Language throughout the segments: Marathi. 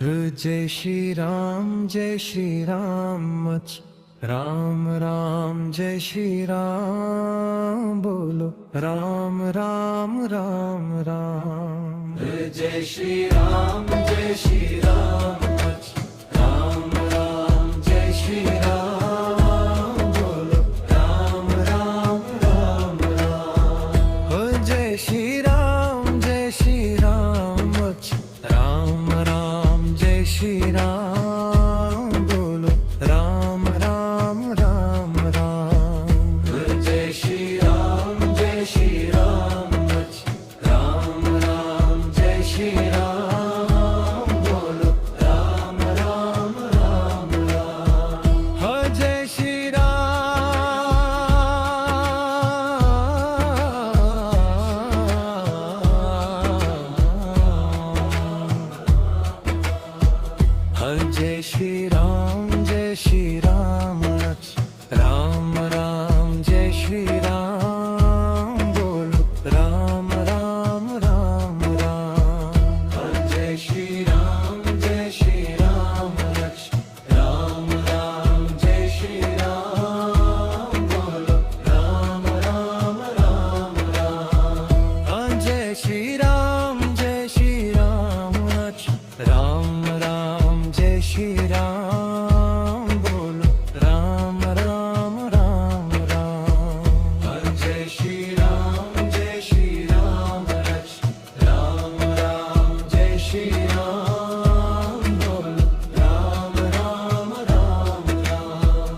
जय श्री राम राम राम जय श्री राम बोलो राम राम राम राम। जय श्री राम राम राम जय श्री राम बोलो राम राम राम राम। जय श्री राम राम राम जय श्री राम बोलो राम राम राम राम। जय श्री राम राम राम जय श्री राम बोलो राम राम राम राम। जय श्री जय श्री राम राम राम जय श्री राम बोलो राम राम राम राम। जय श्री राम राम राम जय श्री राम बोलो राम राम राम राम। जय श्री राम राम राम जय श्री राम बोलो राम राम राम राम। जय श्री राम राम राम जय श्री राम बोलो राम राम राम राम।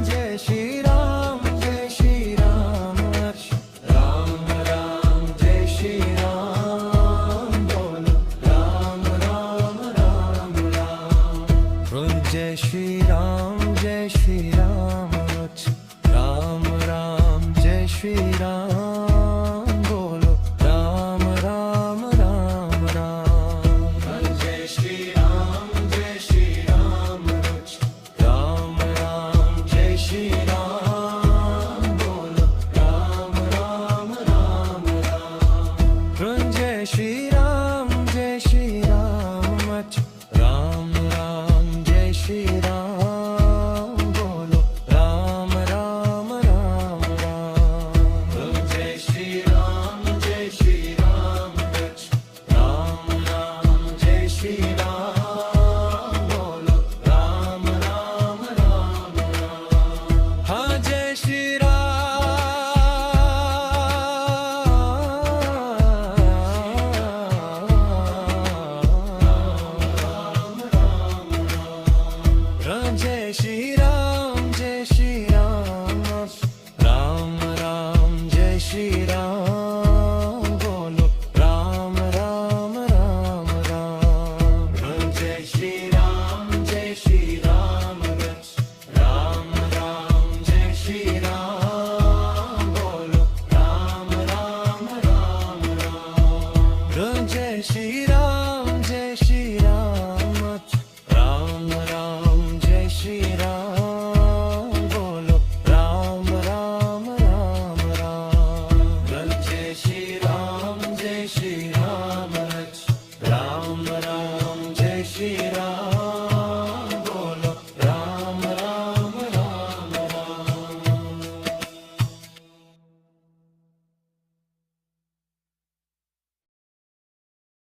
जय श्री जय श्री राम राम राम जय श्री राम बोलो राम राम राम राम। जय श्री राम राम राम जय श्री राम